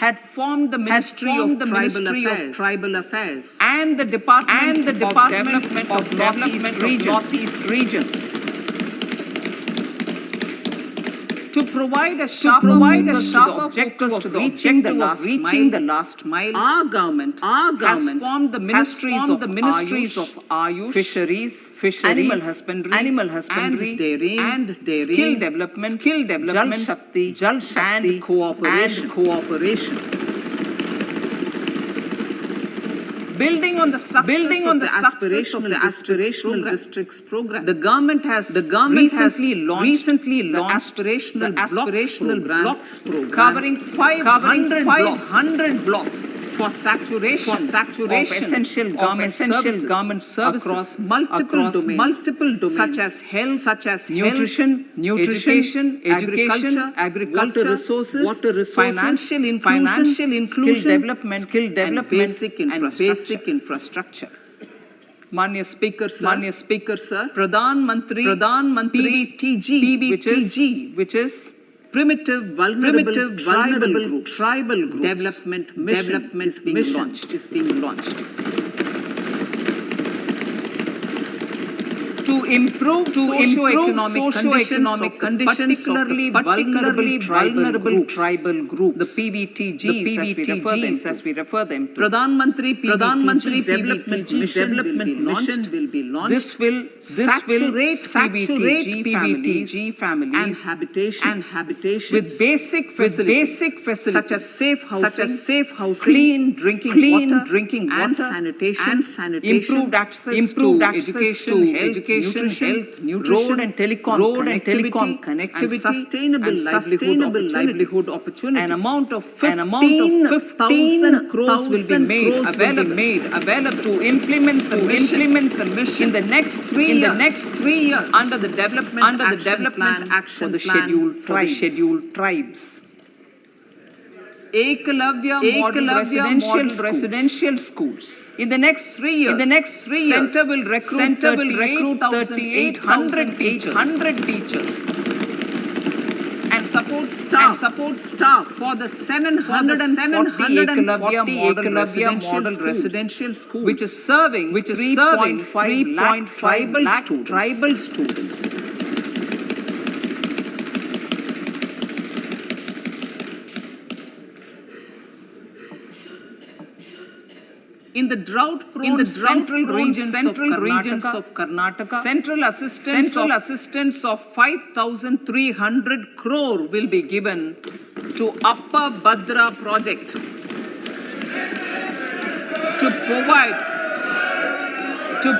had formed the Ministry of Tribal Affairs and the Department of Development of Northeast Region to provide a sharper focus to the objective of reaching the last mile. Our government has formed the ministries of Ayush, Fisheries, Animal Husbandry, and Dairying, Skill Development, Jal Shakti, and Cooperation. Building on the success of the aspirational districts program, the government has recently launched the aspirational blocks program, covering 500 blocks for saturation of essential government services across multiple domains such as health, nutrition, agriculture, water resources, financial inclusion, skill development, and basic infrastructure. Manya Speaker, Sir, Pradhan Mantri PBTG, which is Primitive Vulnerable Tribal Groups Development Mission is being launched. To improve socio-economic conditions of the particularly vulnerable tribal groups, the PBTGs, as we refer them to. Pradhan Mantri Development Mission will be launched. This will saturate PBTG families and habitation with basic facilities such as safe housing, clean drinking water, and sanitation, improved access to education, nutrition, road and telecom connectivity, and sustainable livelihood opportunities. An amount of 15,000 crores will be made available to implement the mission in the next 3 years under the development action plan for the scheduled tribes. Ekalavya residential schools. In the next 3 years, Center will recruit 3800 teachers and support staff for the 740 Ekalavya model residential schools, which is serving 3.5 lakh tribal students. In the drought-prone central regions of Karnataka, central assistance of 5,300 crore will be given to Upper Bhadra project to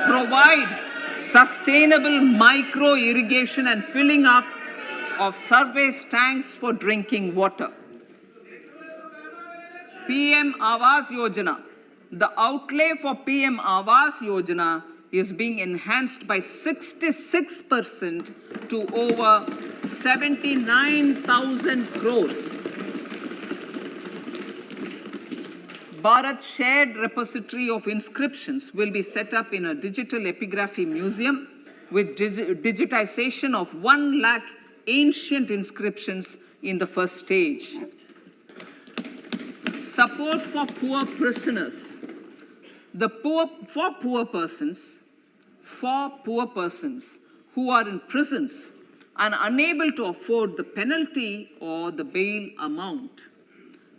provide sustainable micro irrigation and filling up of surface tanks for drinking water. PM Awas Yojana. The outlay for PM Awas Yojana is being enhanced by 66% to over 79,000 crores. Bharat Shared Repository of Inscriptions will be set up in a digital epigraphy museum with digitization of 1 lakh ancient inscriptions in the first stage. Support for poor prisoners. For poor persons who are in prisons and unable to afford the penalty or the bail amount,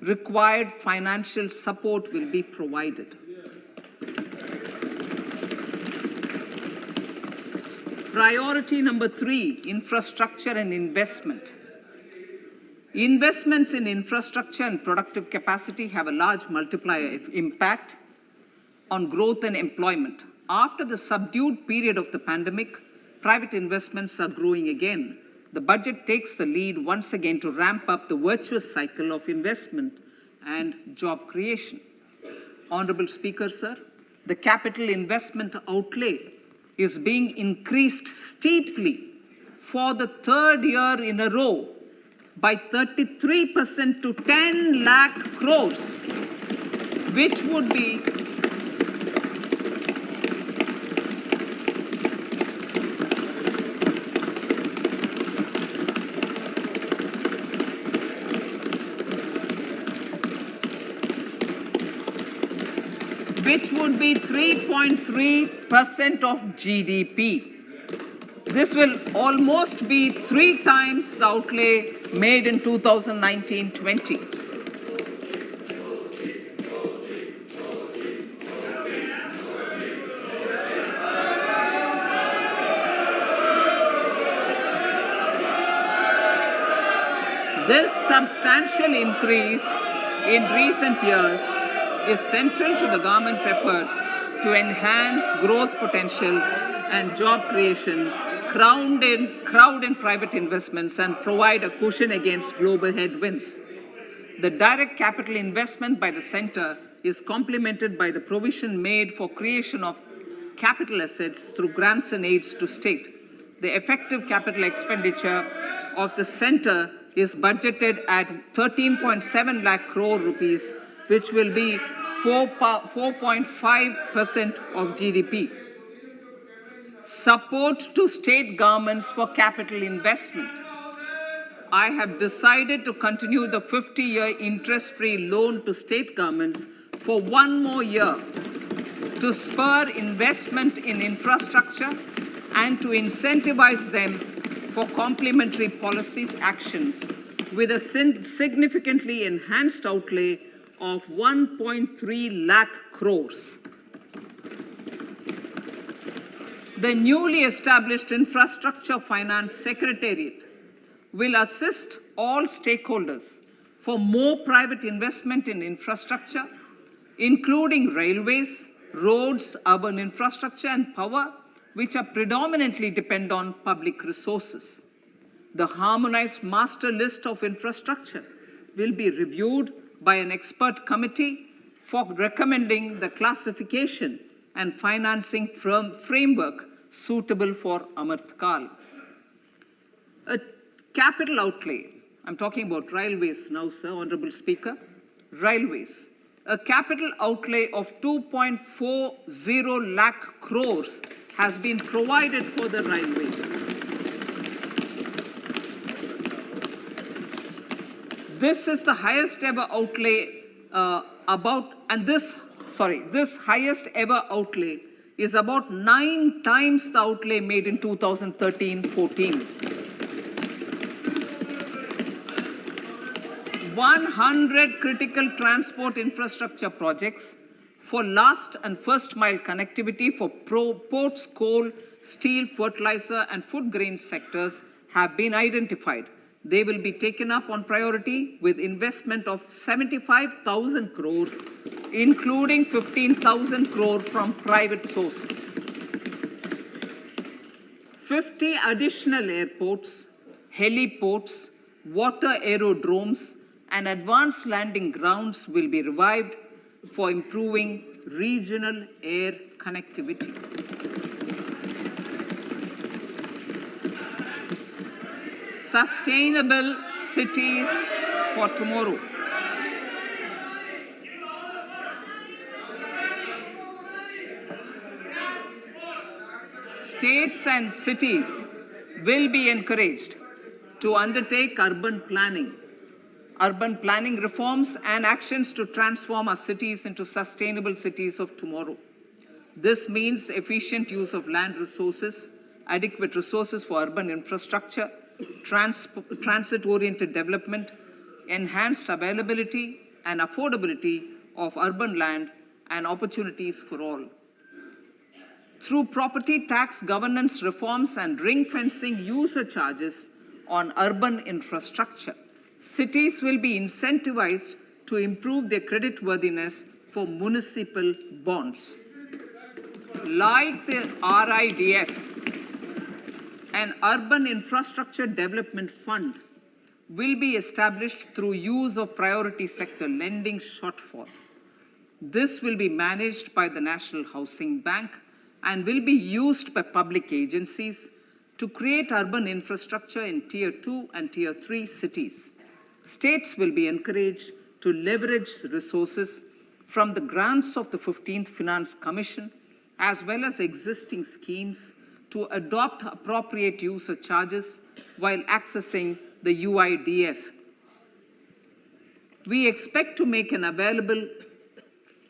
required financial support will be provided. Priority number 3, infrastructure and investment. Investments in infrastructure and productive capacity have a large multiplier impact on growth and employment. After the subdued period of the pandemic, private investments are growing again. The budget takes the lead once again to ramp up the virtuous cycle of investment and job creation. Honorable Speaker, sir, the capital investment outlay is being increased steeply for the 3rd year in a row by 33% to 10 lakh crores, which would be which would be 3.3% of GDP. This will almost be 3 times the outlay made in 2019-20. This substantial increase in recent years is central to the government's efforts to enhance growth potential and job creation, crowd in private investments, and provide a cushion against global headwinds. The direct capital investment by the center is complemented by the provision made for creation of capital assets through grants and aids to state. The effective capital expenditure of the center is budgeted at 13.7 lakh crore rupees, which will be 4.5% of GDP. Support to state governments for capital investment. I have decided to continue the 50-year interest-free loan to state governments for 1 more year to spur investment in infrastructure and to incentivize them for complementary policies actions with a significantly enhanced outlay of 1.3 lakh crores. The newly established Infrastructure Finance Secretariat will assist all stakeholders for more private investment in infrastructure, including railways, roads, urban infrastructure, and power, which are predominantly depend on public resources. The harmonized master list of infrastructure will be reviewed by an expert committee for recommending the classification and financing framework suitable for Amrit Kal. A capital outlay, I'm talking about railways now, sir, Honorable Speaker, railways. A capital outlay of 2.40 lakh crores has been provided for the railways. This is the highest ever outlay this highest ever outlay is about 9 times the outlay made in 2013-14. 100 critical transport infrastructure projects for last and first mile connectivity for ports, coal, steel, fertilizer, and food grain sectors have been identified. They will be taken up on priority with investment of 75,000 crores, including 15,000 crore from private sources. 50 additional airports, heliports, water aerodromes, and advanced landing grounds will be revived for improving regional air connectivity. Sustainable cities for tomorrow. States and cities will be encouraged to undertake urban planning reforms and actions to transform our cities into sustainable cities of tomorrow. This means efficient use of land resources, adequate resources for urban infrastructure, transit-oriented development, enhanced availability and affordability of urban land, and opportunities for all. Through property tax governance reforms and ring-fencing user charges on urban infrastructure, cities will be incentivized to improve their creditworthiness for municipal bonds. Like the RIDF, an urban infrastructure development fund will be established through use of priority sector lending shortfall. This will be managed by the National Housing Bank and will be used by public agencies to create urban infrastructure in Tier 2 and Tier 3 cities. States will be encouraged to leverage resources from the grants of the 15th Finance Commission as well as existing schemes to adopt appropriate user charges while accessing the UIDF. We expect to make available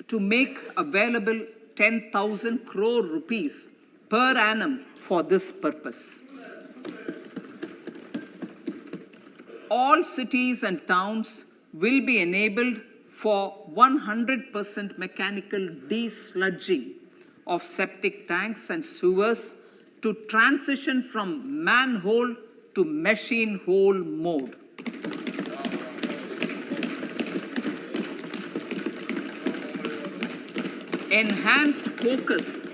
to make available 10,000 crore rupees per annum for this purpose. All cities and towns will be enabled for 100% mechanical desludging of septic tanks and sewers to transition from manhole to machine hole mode. Enhanced focus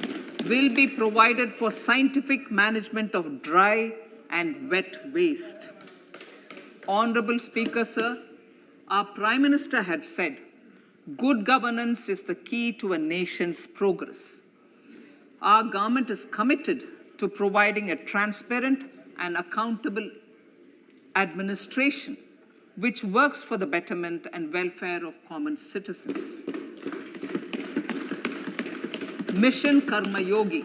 will be provided for scientific management of dry and wet waste. Honorable Speaker, sir, our Prime Minister had said, good governance is the key to a nation's progress. Our government is committed to providing a transparent and accountable administration which works for the betterment and welfare of common citizens. Mission Karma Yogi.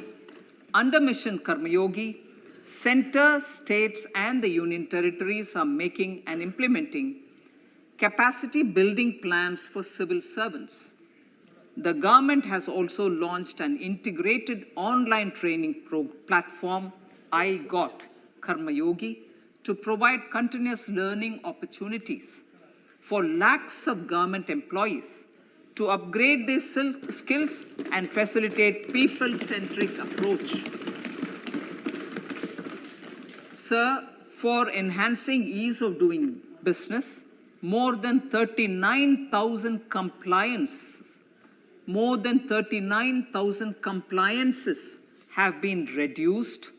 Under Mission Karma Yogi, center, states, and the union territories are making and implementing capacity building plans for civil servants. The government has also launched an integrated online training platform, I Got Karma Yogi, to provide continuous learning opportunities for lakhs of government employees to upgrade their skills and facilitate people-centric approach. Sir, for enhancing ease of doing business, more than 39,000 compliances have been reduced,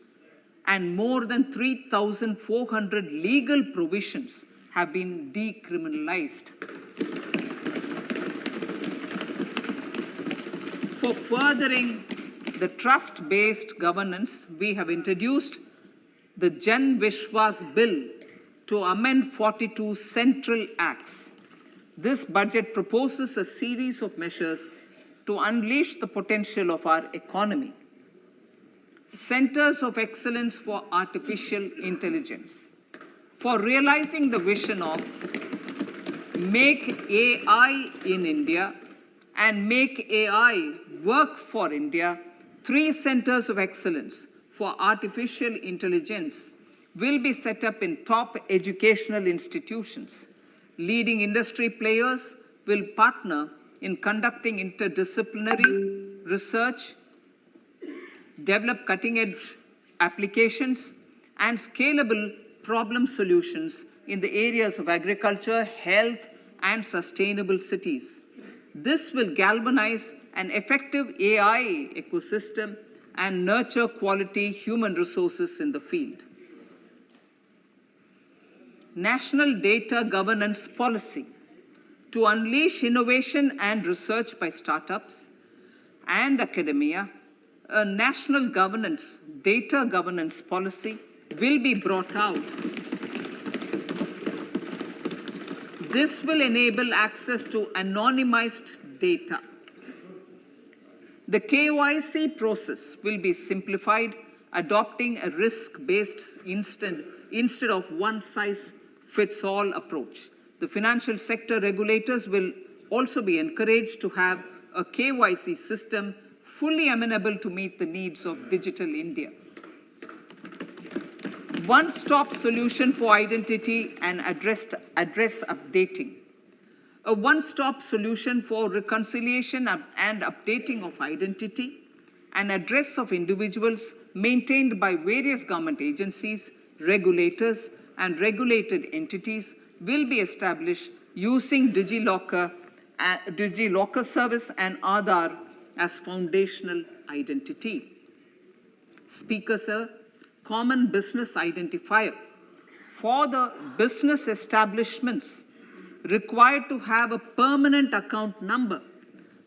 and more than 3,400 legal provisions have been decriminalized. For furthering the trust-based governance, we have introduced the Jan Vishwas Bill to amend 42 central acts. This budget proposes a series of measures to unleash the potential of our economy. Centers of Excellence for Artificial Intelligence. For realizing the vision of Make AI in India and Make AI Work for India, 3 centers of excellence for artificial intelligence will be set up in top educational institutions. Leading industry players will partner in conducting interdisciplinary research, develop cutting-edge applications, and scalable problem solutions in the areas of agriculture, health, and sustainable cities. This will galvanize an effective AI ecosystem and nurture quality human resources in the field. National Data Governance Policy. To unleash innovation and research by startups and academia, a national data governance policy will be brought out. This will enable access to anonymized data. The KYC process will be simplified, adopting a risk-based instead of one-size-fits-all approach. The financial sector regulators will also be encouraged to have a KYC system fully amenable to meet the needs of digital India. One-stop solution for identity and address updating. A one-stop solution for reconciliation and updating of identity and address of individuals maintained by various government agencies, regulators, and regulated entities will be established using DigiLocker service and Aadhaar as foundational identity. Speaker, sir, common business identifier. For the business establishments required to have a permanent account number,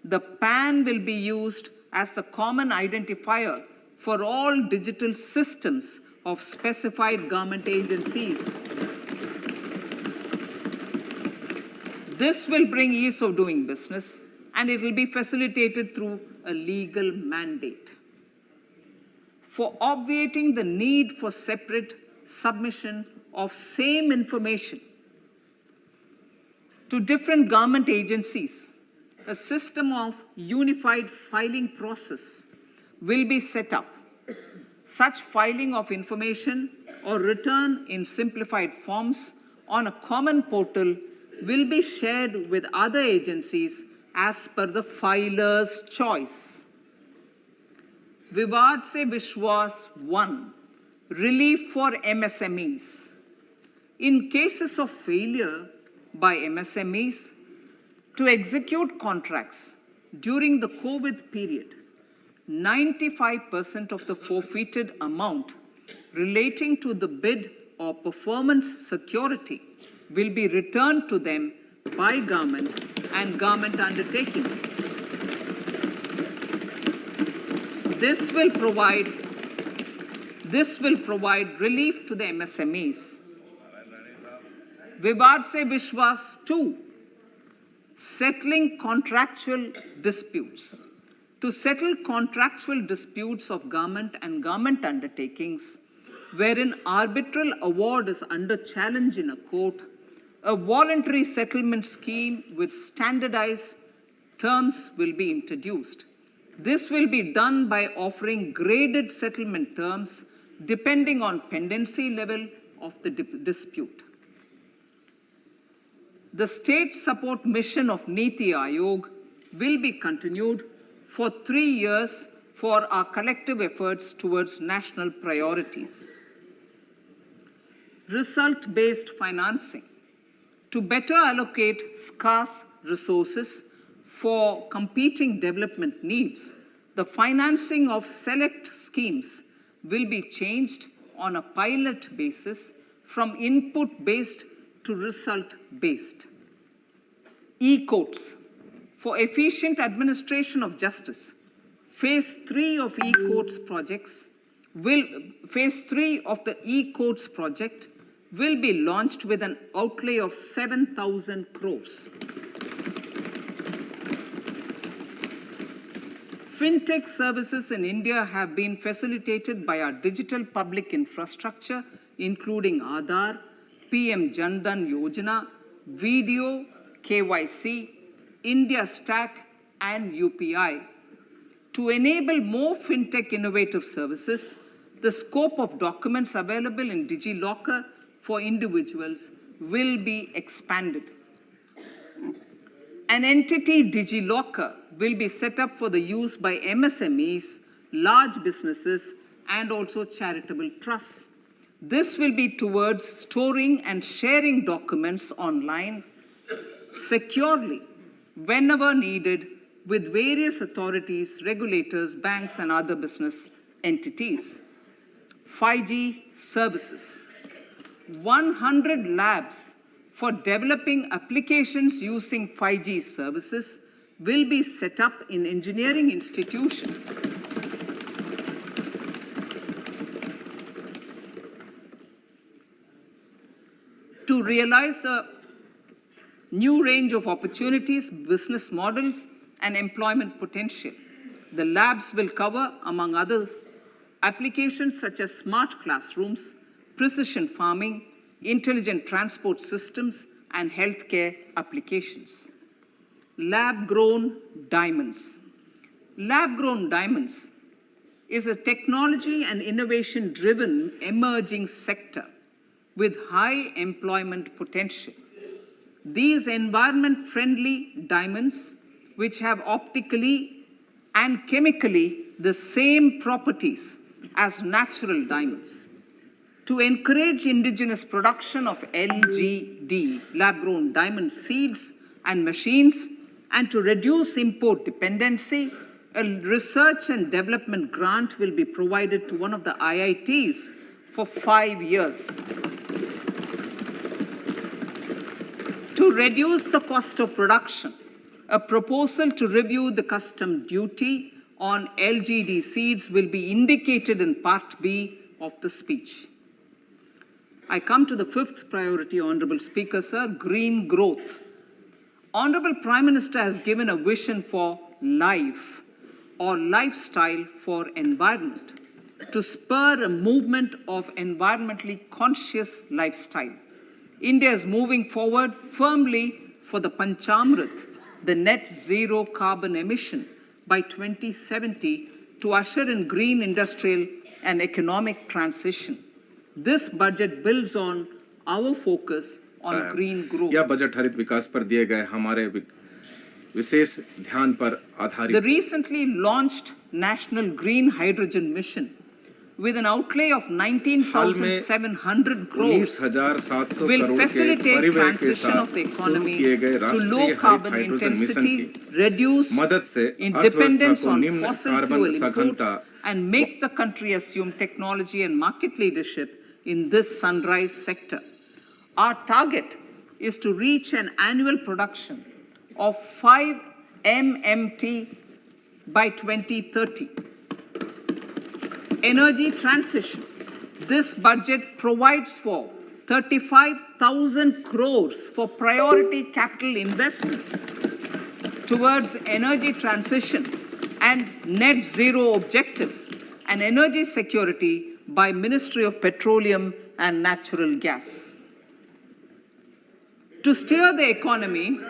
the PAN will be used as the common identifier for all digital systems of specified government agencies. This will bring ease of doing business, and it will be facilitated through a legal mandate. For obviating the need for separate submission of same information to different government agencies, A system of unified filing process will be set up. Such filing of information or return in simplified forms on a common portal will be shared with other agencies as per the filer's choice. Vivad se Vishwas 1. Relief for MSMEs. In cases of failure by MSMEs to execute contracts during the COVID period, 95% of the forfeited amount relating to the bid or performance security will be returned to them by government and government undertakings. This will provide relief to the MSMEs. Vivad se Vishwas 2. Settling contractual disputes. To settle contractual disputes of government and government undertakings, wherein arbitral award is under challenge in a court, a voluntary settlement scheme with standardized terms will be introduced. This will be done by offering graded settlement terms depending on pendency level of the dispute. The state support mission of Niti Aayog will be continued for 3 years for our collective efforts towards national priorities. Result-based financing. To better allocate scarce resources for competing development needs, the financing of select schemes will be changed on a pilot basis from input-based to result-based. E-courts. For efficient administration of justice, Phase 3 of e-courts projects Phase 3 of the e-courts project will be launched with an outlay of 7,000 crores. Fintech services in India have been facilitated by our digital public infrastructure, including Aadhaar, PM Jan Dhan Yojana, Video, KYC, India Stack, and UPI. To enable more fintech innovative services, the scope of documents available in DigiLocker for individuals will be expanded. An entity DigiLocker will be set up for the use by MSMEs, large businesses, and also charitable trusts. This will be towards storing and sharing documents online securely whenever needed with various authorities, regulators, banks, and other business entities. 5G services. 100 labs for developing applications using 5G services will be set up in engineering institutions. To realize a new range of opportunities, business models, and employment potential. The labs will cover, among others, applications such as smart classrooms, precision farming, intelligent transport systems, and healthcare applications. Lab-grown diamonds. Lab-grown diamonds is a technology and innovation-driven emerging sector with high employment potential. These environment-friendly diamonds, which have optically and chemically the same properties as natural diamonds. To encourage indigenous production of LGD, lab-grown diamond seeds and machines, and to reduce import dependency, a research and development grant will be provided to one of the IITs for 5 years. To reduce the cost of production, a proposal to review the custom duty on LGD seeds will be indicated in Part B of the speech. I come to the fifth priority, Honorable Speaker, sir, green growth. Honorable Prime Minister has given a vision for life or lifestyle for environment to spur a movement of environmentally conscious lifestyle. India is moving forward firmly for the Panchamrit, the net zero carbon emission by 2070 to usher in green industrial and economic transition. This budget builds on our focus on green growth. यह budget हरित विकास पर दिए गए हमारे विशेष ध्यान पर आधारित। The recently launched National Green Hydrogen Mission, with an outlay of 19,700 crores, will facilitate transition of the economy to low carbon intensity, reduce dependence on fossil fuel imports, and make the country assume technology and market leadership in this sunrise sector. Our target is to reach an annual production of 5 MMT by 2030. Energy transition. This budget provides for 35,000 crores for priority capital investment towards energy transition and net zero objectives and energy security by Ministry of Petroleum and Natural Gas. To steer the economy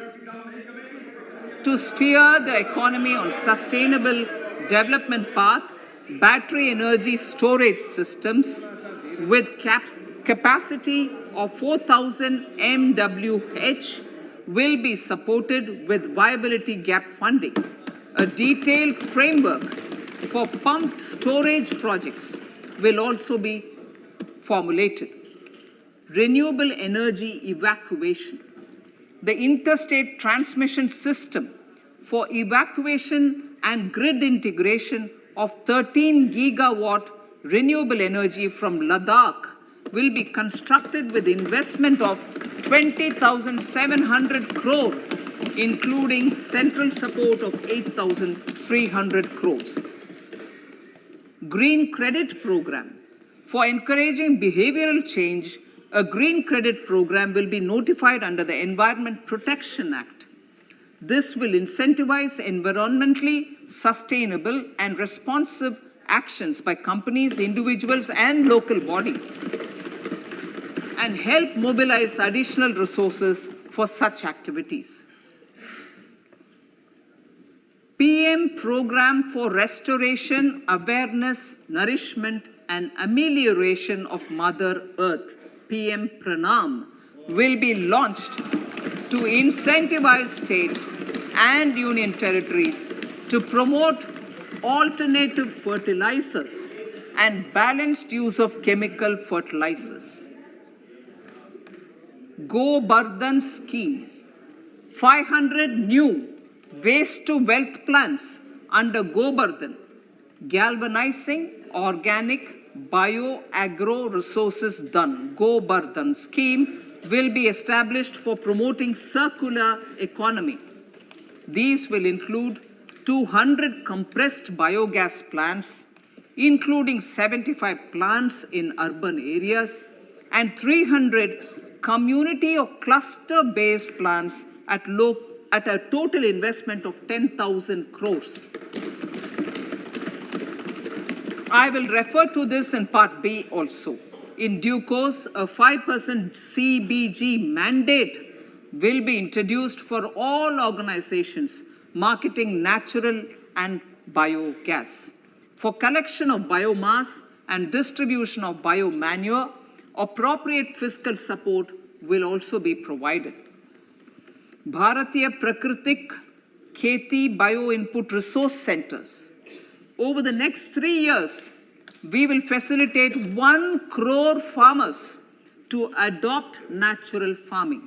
on sustainable development path, battery energy storage systems with capacity of 4,000 MWh will be supported with viability gap funding. A detailed framework for pumped storage projects will also be formulated. Renewable energy evacuation. The interstate transmission system for evacuation and grid integration of 13 gigawatt renewable energy from Ladakh will be constructed with investment of 20,700 crores, including central support of 8,300 crores. Green credit program. For encouraging behavioral change, a green credit program will be notified under the Environment Protection Act. This will incentivize environmentally sustainable and responsive actions by companies, individuals, and local bodies, and help mobilize additional resources for such activities. PM Program for Restoration, Awareness, Nourishment, and Amelioration of Mother Earth, PM Pranam, will be launched to incentivize states and union territories to promote alternative fertilizers and balanced use of chemical fertilizers. Go Bardhan Scheme. 500 new waste to wealth plants under Go Bardhan, galvanizing organic bio-agro resources done. Go Bardhan scheme will be established for promoting circular economy. These will include 200 compressed biogas plants, including 75 plants in urban areas, and 300 community or cluster-based plants at a total investment of 10,000 crores. I will refer to this in Part B also. In due course, a 5% CBG mandate will be introduced for all organizations marketing natural and biogas. For collection of biomass and distribution of biomanure, appropriate fiscal support will also be provided. Bharatiya Prakritik Kheti Bio-Input Resource Centers. Over the next 3 years, we will facilitate 1 crore farmers to adopt natural farming.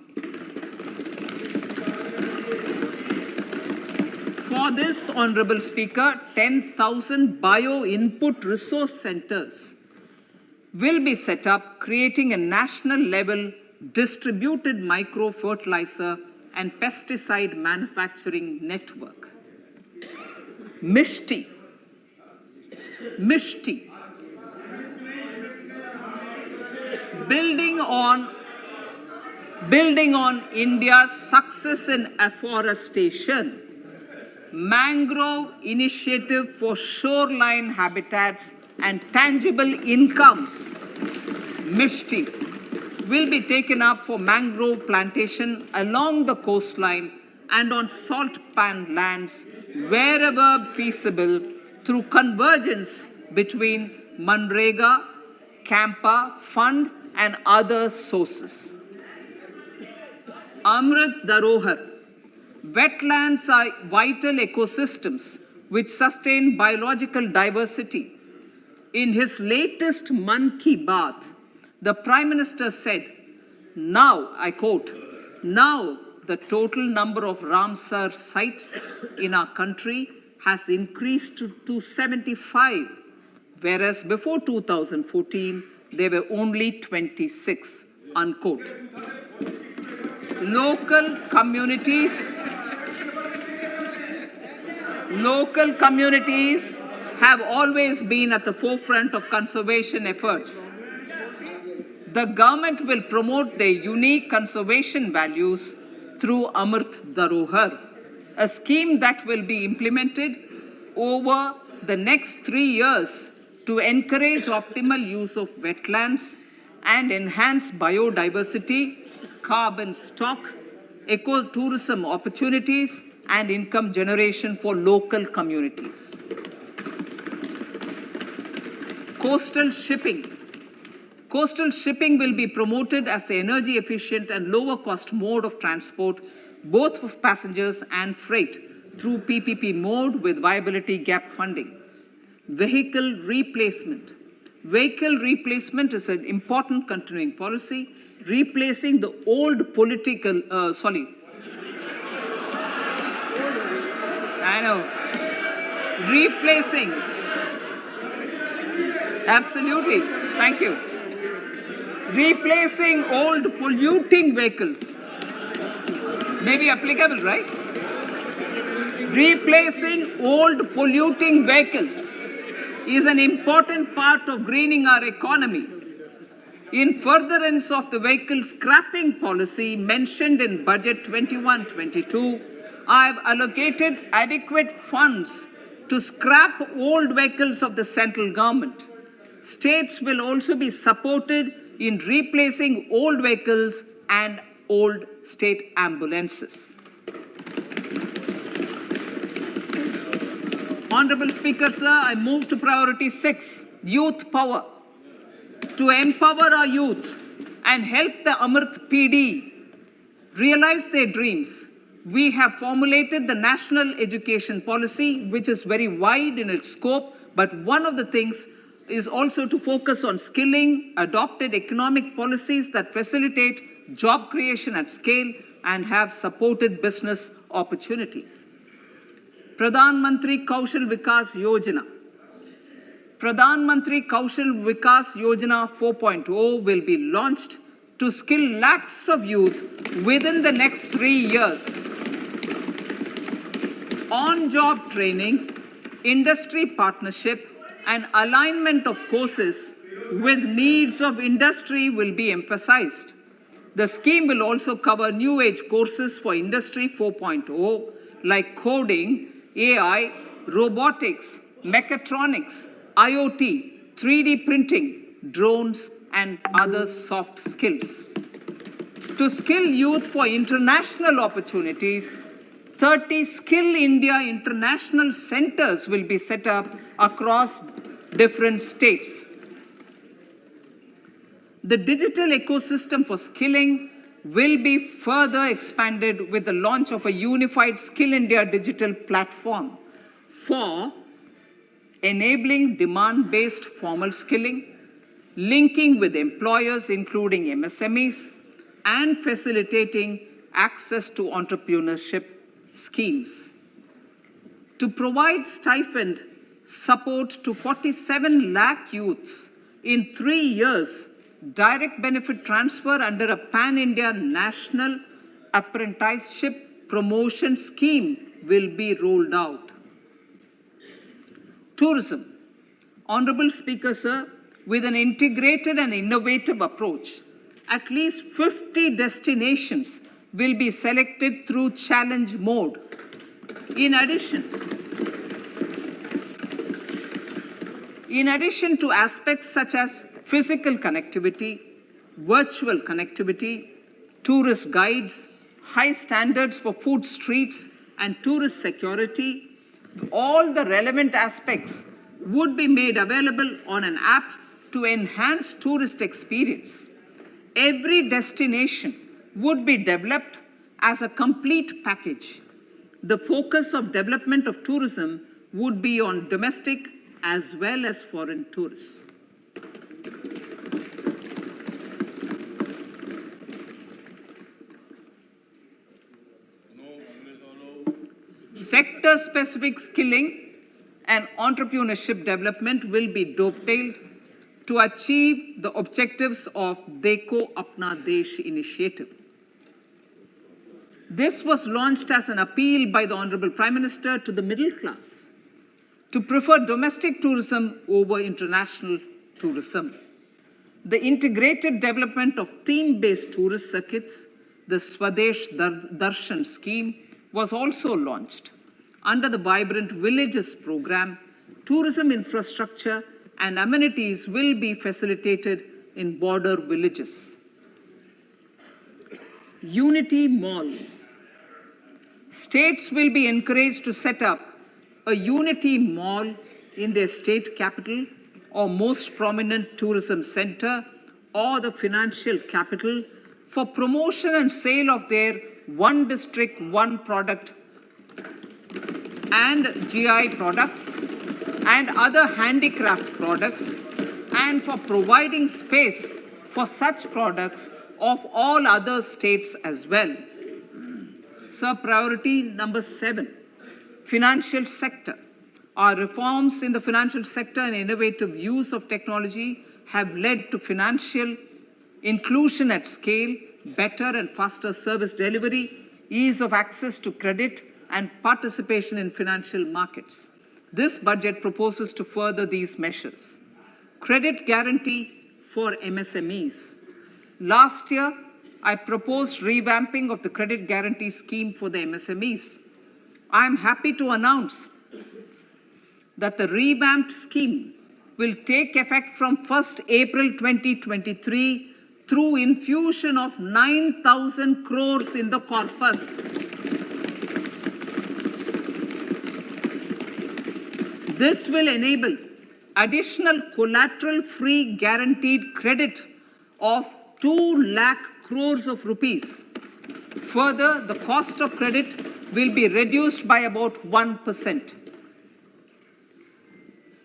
For this, Honorable Speaker, 10,000 bio-input resource centers will be set up, creating a national level distributed micro-fertilizer and pesticide manufacturing network. Mishti. Building on India's success in afforestation, mangrove initiative for shoreline habitats and tangible incomes, Mishti, will be taken up for mangrove plantation along the coastline and on salt pan lands wherever feasible through convergence between Manrega, Campa, Fund and other sources. Amrit Dharohar. Wetlands are vital ecosystems which sustain biological diversity. In his latest Mann Ki Baat, the Prime Minister said, now, I quote, now the total number of Ramsar sites in our country has increased to 75, whereas before 2014, there were only 26, unquote. Local communities have always been at the forefront of conservation efforts. The government will promote their unique conservation values through Amrit Dharohar, a scheme that will be implemented over the next 3 years to encourage optimal use of wetlands and enhance biodiversity, carbon stock, ecotourism opportunities, and income generation for local communities. Coastal shipping. Coastal shipping will be promoted as the energy efficient and lower cost mode of transport, both for passengers and freight, through PPP mode with viability gap funding. Vehicle replacement. Vehicle replacement is an important continuing policy, replacing the old political, replacing, absolutely, thank you. Replacing old polluting vehicles. May be applicable, right? Replacing old polluting vehicles is an important part of greening our economy. In furtherance of the vehicle scrapping policy mentioned in Budget 21-22, I have allocated adequate funds to scrap old vehicles of the central government. States will also be supported in replacing old vehicles and old state ambulances. Honorable Speaker, sir, I move to priority 6, youth power. To empower our youth and help the Amrit PD realize their dreams, we have formulated the National Education Policy, which is very wide in its scope, but one of the things is also to focus on skilling, adopted economic policies that facilitate job creation at scale and have supported business opportunities. Pradhan Mantri Kaushal Vikas Yojana. Pradhan Mantri Kaushal Vikas Yojana 4.0 will be launched to skill lakhs of youth within the next 3 years. On-job training, industry partnership, and alignment of courses with needs of industry will be emphasized. The scheme will also cover new age courses for Industry 4.0 like coding, AI, robotics, mechatronics, IoT, 3D printing, drones, and other soft skills. To skill youth for international opportunities, 30 Skill India International Centers will be set up across different states. The digital ecosystem for skilling will be further expanded with the launch of a unified Skill India digital platform for enabling demand-based formal skilling, linking with employers including MSMEs, and facilitating access to entrepreneurship schemes. To provide stipend support to 47 lakh youths in 3 years, direct benefit transfer under a pan-India national apprenticeship promotion scheme will be rolled out. Tourism. Honorable Speaker, sir, with an integrated and innovative approach, at least 50 destinations will be selected through challenge mode. In addition to aspects such as physical connectivity, virtual connectivity, tourist guides, high standards for food streets and tourist security. All the relevant aspects would be made available on an app to enhance tourist experience. Every destination would be developed as a complete package. The focus of development of tourism would be on domestic as well as foreign tourists. Sector-specific skilling and entrepreneurship development will be dovetailed to achieve the objectives of Dekho Apna Desh initiative. This was launched as an appeal by the Honorable Prime Minister to the middle class to prefer domestic tourism over international tourism. The integrated development of theme-based tourist circuits, the Swadesh Darshan scheme, was also launched. Under the Vibrant Villages program, tourism infrastructure and amenities will be facilitated in border villages. Unity Mall. States will be encouraged to set up a Unity Mall in their state capital or most prominent tourism center or the financial capital for promotion and sale of their one district, one product and GI products and other handicraft products, and for providing space for such products of all other states as well. Sir, priority number 7, financial sector. Our reforms in the financial sector and innovative use of technology have led to financial inclusion at scale, better and faster service delivery, ease of access to credit, and participation in financial markets. This budget proposes to further these measures. Credit guarantee for MSMEs. Last year, I proposed revamping of the credit guarantee scheme for the MSMEs. I am happy to announce that the revamped scheme will take effect from 1st April 2023 through infusion of 9,000 crores in the corpus. This will enable additional collateral-free guaranteed credit of 2 lakh crores of rupees. Further, the cost of credit will be reduced by about 1%.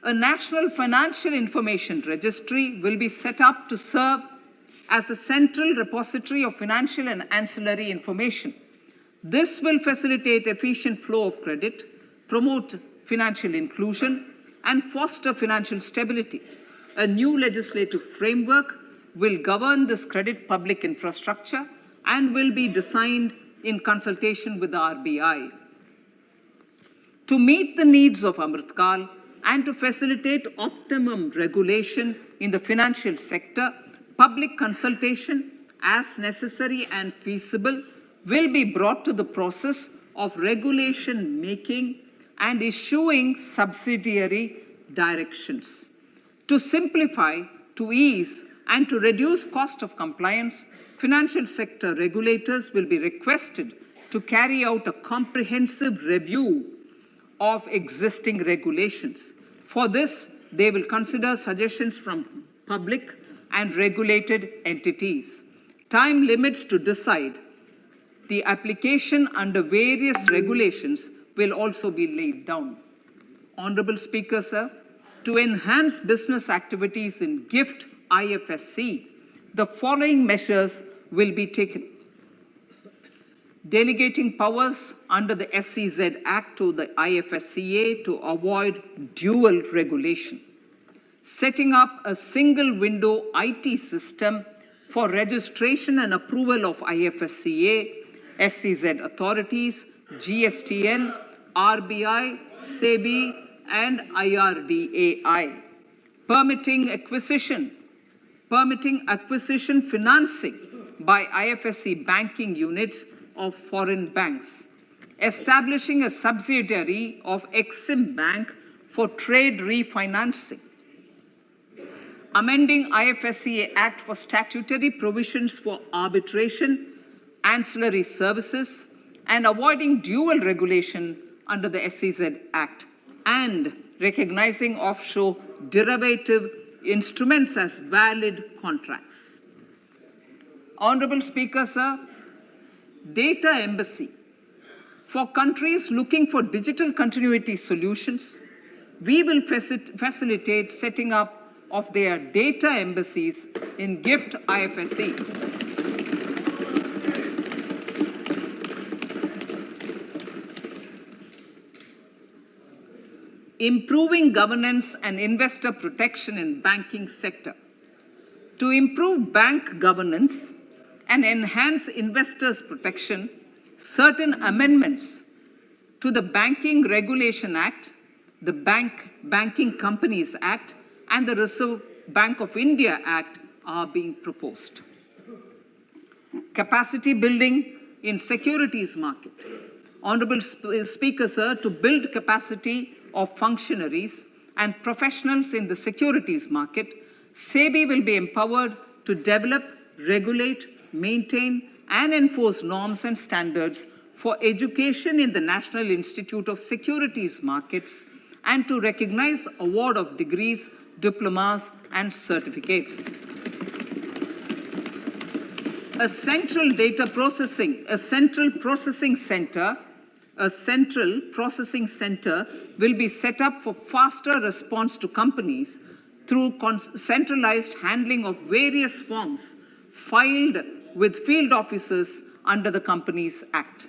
A national financial information registry will be set up to serve as the central repository of financial and ancillary information. This will facilitate efficient flow of credit, promote financial inclusion, and foster financial stability. A new legislative framework will govern this credit public infrastructure and will be designed in consultation with the RBI. To meet the needs of Amritkal and to facilitate optimum regulation in the financial sector, public consultation, as necessary and feasible, will be brought to the process of regulation making and issuing subsidiary directions. To simplify, to ease, and to reduce cost of compliance, financial sector regulators will be requested to carry out a comprehensive review of existing regulations. For this, they will consider suggestions from public and regulated entities. Time limits to decide the application under various regulations will also be laid down. Honorable Speaker, sir, to enhance business activities in GIFT IFSC, the following measures will be taken. Delegating powers under the SEZ Act to the IFSCA to avoid dual regulation. Setting up a single window IT system for registration and approval of IFSCA, SEZ authorities, GSTN, RBI, SEBI, and IRDAI. Permitting acquisition financing by IFSC banking units of foreign banks. Establishing a subsidiary of Exim Bank for trade refinancing. Amending IFSCA Act for statutory provisions for arbitration ancillary services, and avoiding dual regulation under the SEZ Act, and recognizing offshore derivative instruments as valid contracts. Honorable Speaker, sir, data embassy. For countries looking for digital continuity solutions, we will facilitate setting up of their data embassies in GIFT IFSC. Improving governance and investor protection in banking sector. To improve bank governance and enhance investors' protection, certain amendments to the Banking Regulation Act, the Banking Companies Act, and the Reserve Bank of India Act are being proposed. Capacity building in securities market. Honorable Speaker, sir, to build capacity of functionaries and professionals in the securities market, SEBI will be empowered to develop, regulate, maintain, and enforce norms and standards for education in the National Institute of Securities Markets and to recognize award of degrees, diplomas, and certificates. A central processing center will be set up for faster response to companies through centralized handling of various forms filed with field officers under the Companies Act.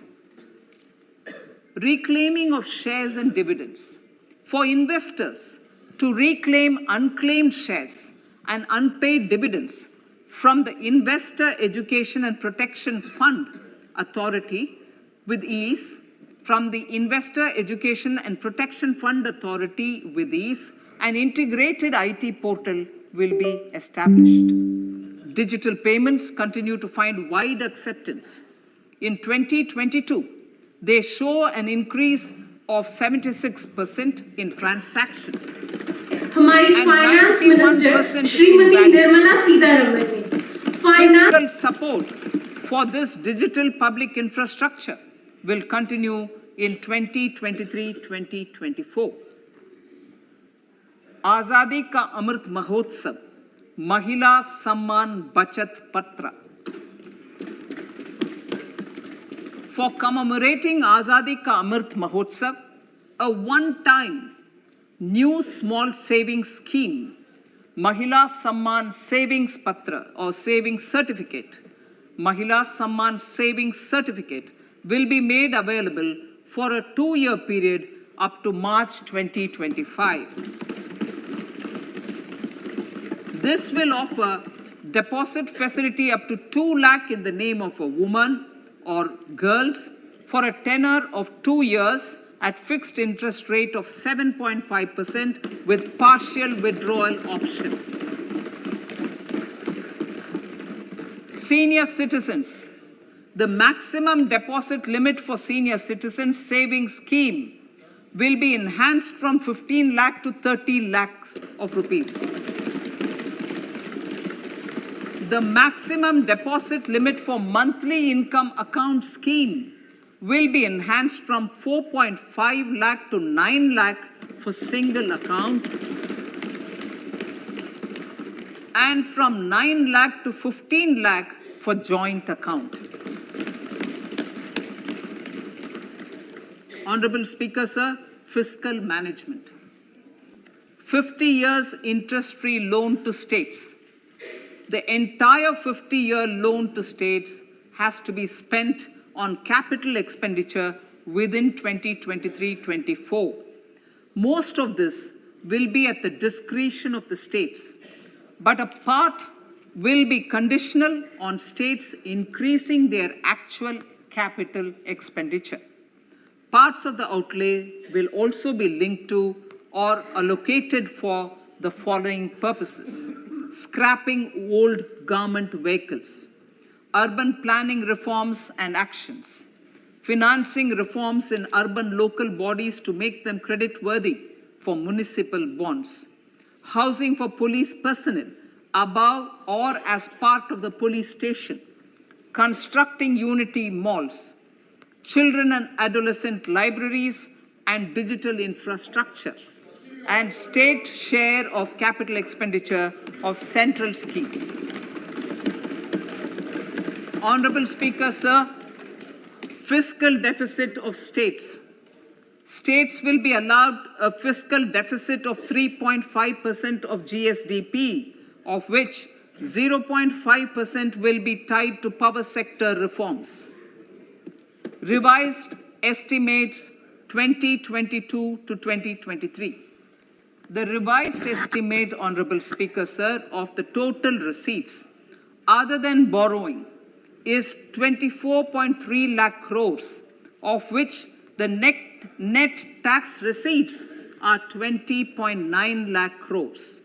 Reclaiming of shares and dividends. For investors to reclaim unclaimed shares and unpaid dividends from the Investor Education and Protection Fund Authority with ease, from the Investor Education and Protection Fund Authority with ease, an integrated IT portal will be established. Digital payments continue to find wide acceptance. In 2022, they show an increase of 76% in transaction. हमारी finance minister Shrimati Nirmala Sitharaman ने fiscal support for this digital public infrastructure will continue in 2023-2024. आजादी का अमृत महोत्सव, महिला सम्मान बचत पत्र. For commemorating Azadi Ka Amrit Mahotsav, a one-time new small savings scheme, Mahila Samman Savings Patra or Savings Certificate, Mahila Samman Savings Certificate will be made available for a 2-year period up to March 2025. This will offer deposit facility up to 2 lakh in the name of a woman or girls for a tenure of 2 years at fixed interest rate of 7.5% with partial withdrawal option. Senior citizens. The maximum deposit limit for senior citizens savings scheme will be enhanced from 15 lakh to 30 lakhs of rupees. The maximum deposit limit for monthly income account scheme will be enhanced from 4.5 lakh to 9 lakh for single account and from 9 lakh to 15 lakh for joint account. Honorable Speaker, sir, fiscal management. 50 years interest-free loan to states. The entire 50-year loan to states has to be spent on capital expenditure within 2023-24. Most of this will be at the discretion of the states, but a part will be conditional on states increasing their actual capital expenditure. Parts of the outlay will also be linked to or allocated for the following purposes: scrapping old government vehicles, urban planning reforms and actions, financing reforms in urban local bodies to make them creditworthy for municipal bonds, housing for police personnel above or as part of the police station, constructing unity malls, children and adolescent libraries and digital infrastructure, and state share of capital expenditure of central schemes. Honorable Speaker, sir, fiscal deficit of states. States will be allowed a fiscal deficit of 3.5% of GSDP, of which 0.5% will be tied to power sector reforms. Revised estimates 2022 to 2023. The revised estimate, Honorable Speaker, sir, of the total receipts other than borrowing is 24.3 lakh crores, of which the net tax receipts are 20.9 lakh crores.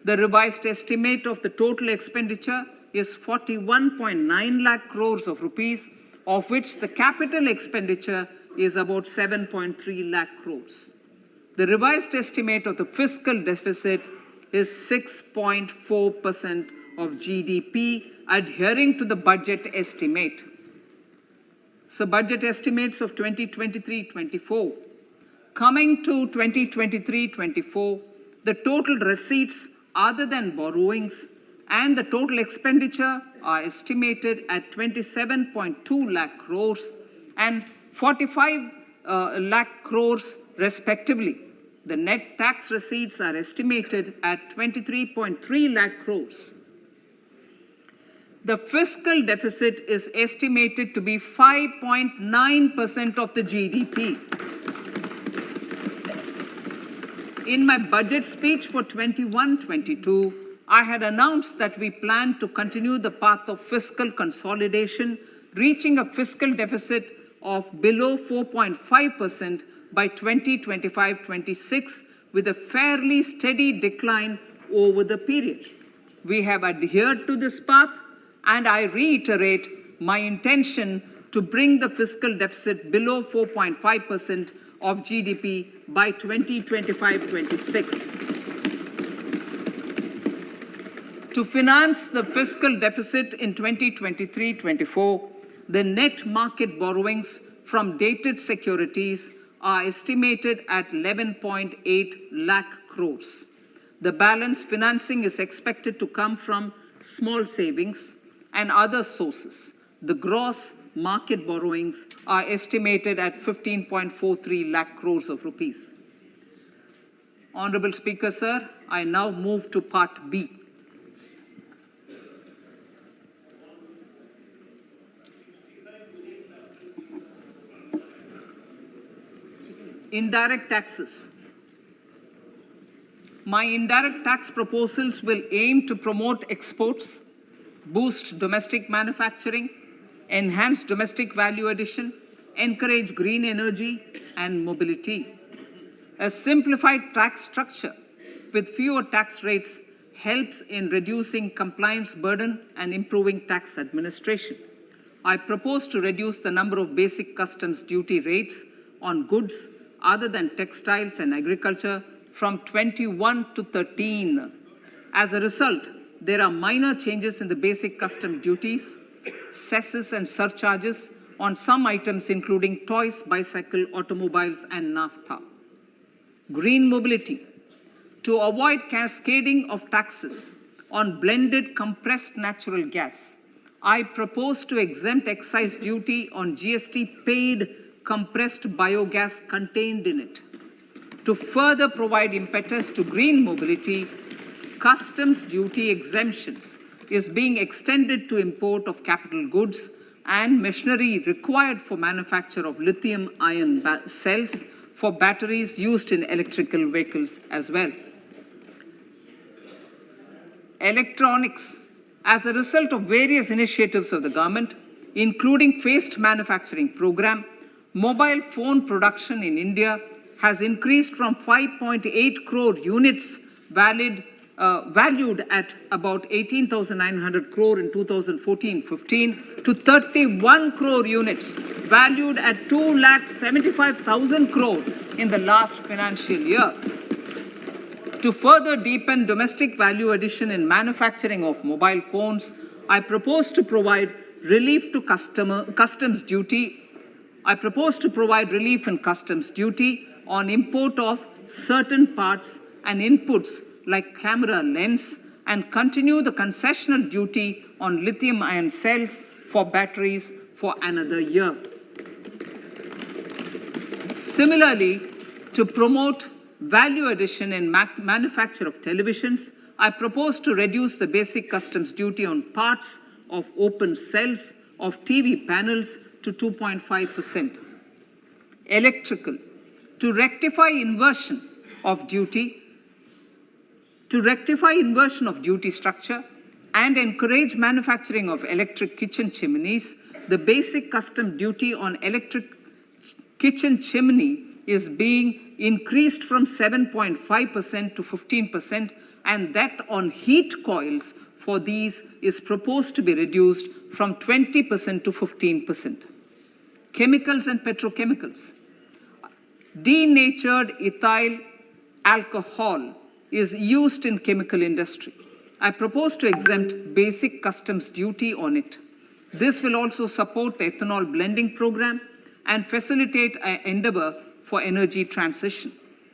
The revised estimate of the total expenditure is 41.9 lakh crores of rupees, of which the capital expenditure is about 7.3 lakh crores. The revised estimate of the fiscal deficit is 6.4% of GDP, adhering to the budget estimate. So budget estimates of 2023-24. Coming to 2023-24, the total receipts other than borrowings and the total expenditure are estimated at 27.2 lakh crores and 45 lakh crores respectively. The net tax receipts are estimated at 23.3 lakh crores. The fiscal deficit is estimated to be 5.9% of the GDP. In my budget speech for 21-22, I had announced that we plan to continue the path of fiscal consolidation, reaching a fiscal deficit of below 4.5% by 2025-26, with a fairly steady decline over the period. We have adhered to this path, and I reiterate my intention to bring the fiscal deficit below 4.5% of GDP by 2025-26. To finance the fiscal deficit in 2023-24, the net market borrowings from dated securities are estimated at 11.8 lakh crores. The balance financing is expected to come from small savings and other sources. The gross market borrowings are estimated at 15.43 lakh crores of rupees. Honorable Speaker, sir, I now move to Part B. Indirect taxes. My indirect tax proposals will aim to promote exports, boost domestic manufacturing, enhance domestic value addition, encourage green energy and mobility. A simplified tax structure with fewer tax rates helps in reducing compliance burden and improving tax administration. I propose to reduce the number of basic customs duty rates on goods other than textiles and agriculture from 21 to 13. As a result, there are minor changes in the basic custom duties, cesses and surcharges on some items including toys, bicycle, automobiles and naphtha. Green mobility. To avoid cascading of taxes on blended compressed natural gas, I propose to exempt excise duty on GST paid compressed biogas contained in it. To further provide impetus to green mobility, customs duty exemptions is being extended to import of capital goods and machinery required for manufacture of lithium-ion cells for batteries used in electrical vehicles as well. Electronics. As a result of various initiatives of the government, including phased manufacturing program, mobile phone production in India has increased from 5.8 crore units valued at about 18,900 crore in 2014-15 to 31 crore units valued at 2,75,000 crore in the last financial year. To further deepen domestic value addition in manufacturing of mobile phones, I propose to provide relief to customs duty. I propose to provide relief in customs duty on import of certain parts and inputs like camera lens, and continue the concessional duty on lithium-ion cells for batteries for another year. Similarly, to promote value addition in manufacture of televisions, I propose to reduce the basic customs duty on parts of open cells of TV panels to 2.5%. Electrical, to rectify inversion of duty structure and encourage manufacturing of electric kitchen chimneys, the basic custom duty on electric kitchen chimney is being increased from 7.5% to 15%, and that on heat coils for these is proposed to be reduced from 20% to 15%. Chemicals and petrochemicals. Denatured ethyl alcohol is used in chemical industry. I propose to exempt basic customs duty on it. This will also support the ethanol blending program and facilitate an endeavor for energy transition.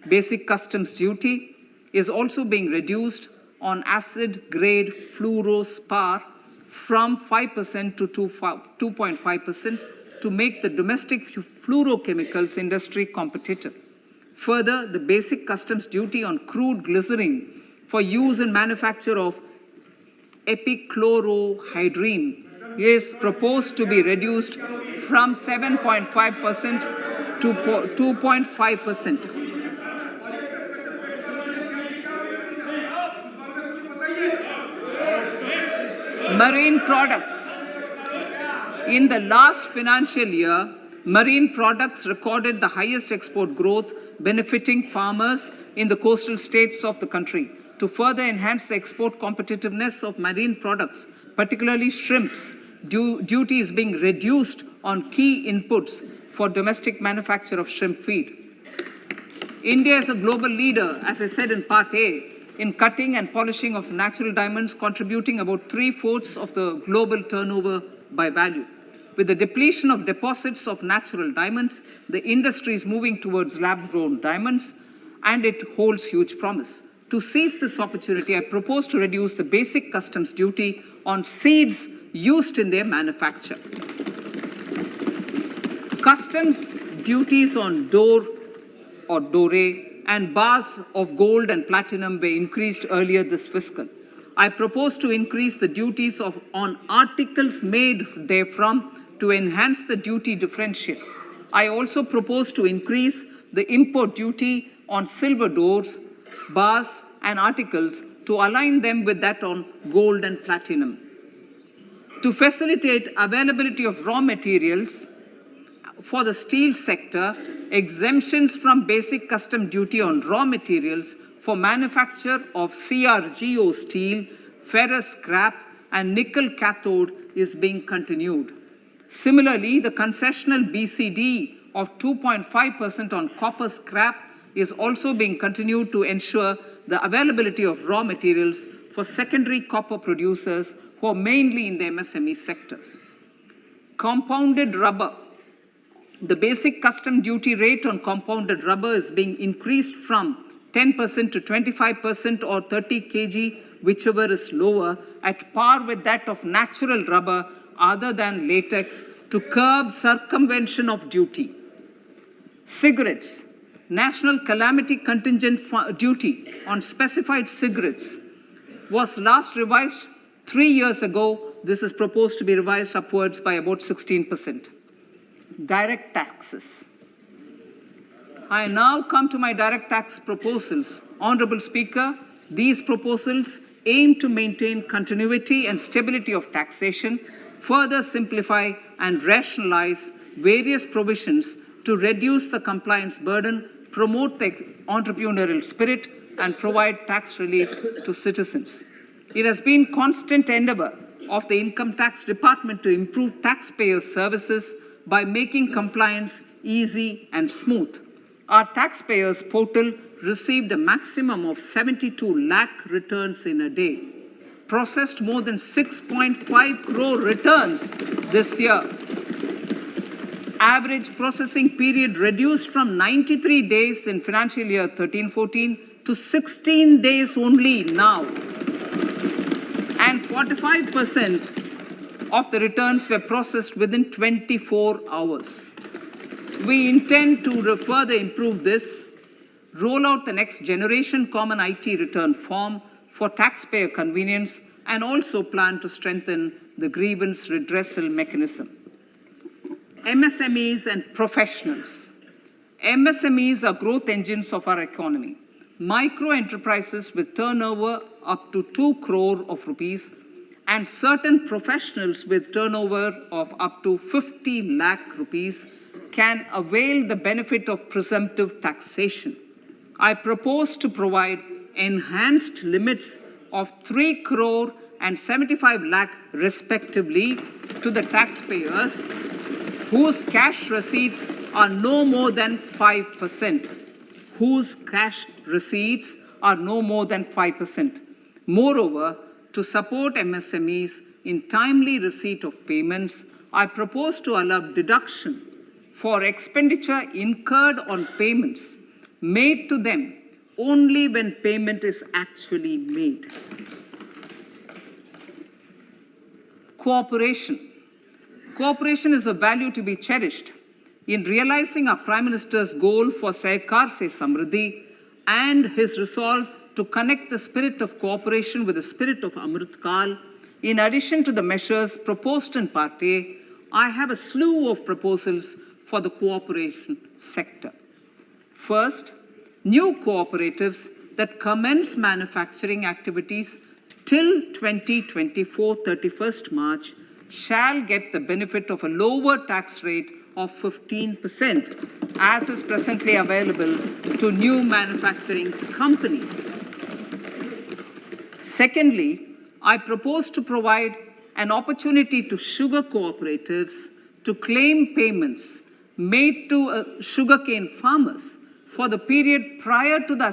Basic customs duty is also being reduced on acid-grade fluorospar from 5% to 2.5% to make the domestic fluorochemicals industry competitive. Further, the basic customs duty on crude glycerin for use in manufacture of epichlorohydrin is proposed to be reduced from 7.5% to 2.5%. Marine products. In the last financial year, marine products recorded the highest export growth, benefiting farmers in the coastal states of the country. To further enhance the export competitiveness of marine products, particularly shrimps, duty is being reduced on key inputs for domestic manufacture of shrimp feed. India is a global leader, as I said in Part A, in cutting and polishing of natural diamonds, contributing about 3/4 of the global turnover by value. With the depletion of deposits of natural diamonds, the industry is moving towards lab-grown diamonds, and it holds huge promise. To seize this opportunity, I propose to reduce the basic customs duty on seeds used in their manufacture. Customs duties on door or doré and bars of gold and platinum were increased earlier this fiscal. I propose to increase the duties on articles made therefrom to enhance the duty differential. I also propose to increase the import duty on silver doors, bars, and articles to align them with that on gold and platinum. To facilitate availability of raw materials for the steel sector, exemptions from basic custom duty on raw materials for manufacture of CRGO steel, ferrous scrap, and nickel cathode is being continued. Similarly, the concessional BCD of 2.5% on copper scrap is also being continued to ensure the availability of raw materials for secondary copper producers who are mainly in the MSME sectors. Compounded rubber. The basic custom duty rate on compounded rubber is being increased from 10% to 25% or 30 kg, whichever is lower, at par with that of natural rubber other than latex, to curb circumvention of duty. Cigarettes. National calamity contingent duty on specified cigarettes was last revised 3 years ago. This is proposed to be revised upwards by about 16%. Direct taxes. I now come to my direct tax proposals. Honorable Speaker, these proposals aim to maintain continuity and stability of taxation, further simplify and rationalize various provisions to reduce the compliance burden, promote the entrepreneurial spirit, and provide tax relief to citizens. It has been constant endeavor of the Income Tax Department to improve taxpayers' services by making compliance easy and smooth. Our taxpayers portal received a maximum of 72 lakh returns in a day. processed more than 6.5 crore returns this year. Average processing period reduced from 93 days in financial year 13-14 to 16 days only now. And 45% of the returns were processed within 24 hours. We intend to further improve this, roll out the next generation common IT return form for taxpayer convenience, and also plan to strengthen the grievance redressal mechanism. MSMEs and professionals. MSMEs are growth engines of our economy. Micro enterprises with turnover up to 2 crore of rupees and certain professionals with turnover of up to 50 lakh rupees can avail the benefit of presumptive taxation. I propose to provide enhanced limits of 3 crore and 75 lakh respectively to the taxpayers whose cash receipts are no more than 5%. Whose cash receipts are no more than 5%. Moreover, to support MSMEs in timely receipt of payments, I propose to allow deduction for expenditure incurred on payments made to them only when payment is actually made. Cooperation. Cooperation is a value to be cherished. In realizing our Prime Minister's goal for Sehkar Se Samriddhi and his resolve to connect the spirit of cooperation with the spirit of Amrit Kal, in addition to the measures proposed in Part A, I have a slew of proposals for the cooperation sector. First, new cooperatives that commence manufacturing activities till 2024, 31st March, shall get the benefit of a lower tax rate of 15%, as is presently available to new manufacturing companies. Secondly, I propose to provide an opportunity to sugar cooperatives to claim payments made to sugarcane farmers for the period prior to the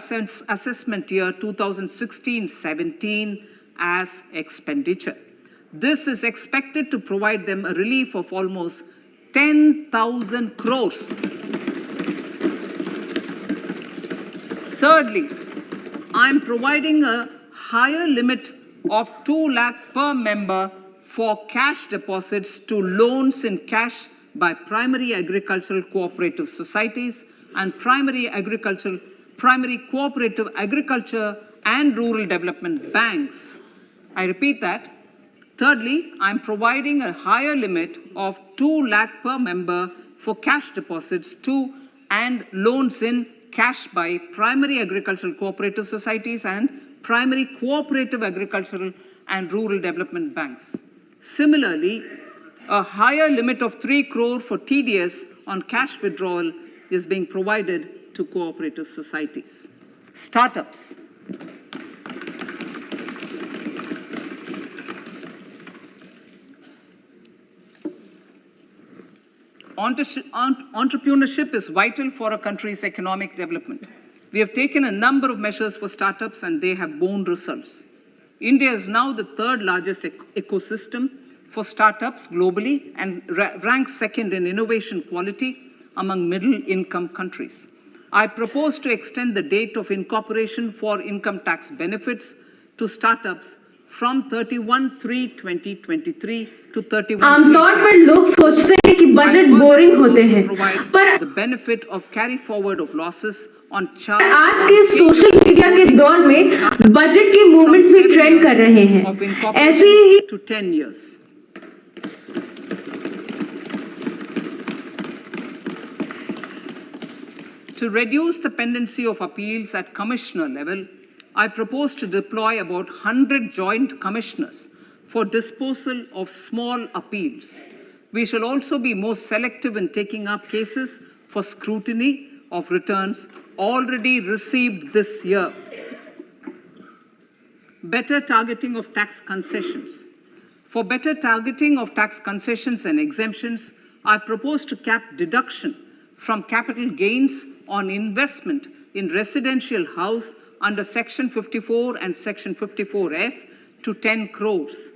assessment year 2016-17 as expenditure. This is expected to provide them a relief of almost 10,000 crores. Thirdly, I am providing a higher limit of 2 lakh per member for cash deposits to loans in cash by primary agricultural cooperative societies and primary cooperative agriculture and rural development banks. I repeat that. Thirdly, I am providing a higher limit of 2 lakh per member for cash deposits to and loans in cash by primary agricultural cooperative societies and primary cooperative agricultural and rural development banks. Similarly, a higher limit of 3 crore for TDS on cash withdrawal is being provided to cooperative societies. Startups. Entrepreneurship is vital for a country's economic development. We have taken a number of measures for startups and they have borne results. India is now the third largest ecosystem for startups globally and ranks second in innovation quality among middle-income countries. I propose to extend the date of incorporation for income tax benefits to startups from 31/3/2023 to 31/3/2023. आमतौर पर लोग सोचते हैं कि budget boring होते हैं, पर the benefit of carry forward of losses on आज के सोशल मीडिया के दौर में बजट के मूवमेंट्स भी ट्रेंड कर रहे हैं। ऐसे ही to 10 years. To reduce the pendency of appeals at commissioner level, I propose to deploy about 100 joint commissioners for disposal of small appeals. We shall also be more selective in taking up cases for scrutiny of returns already received this year. Better targeting of tax concessions. For better targeting of tax concessions and exemptions, I propose to cap deduction from capital gains on investment in residential house under Section 54 and Section 54F to 10 crores.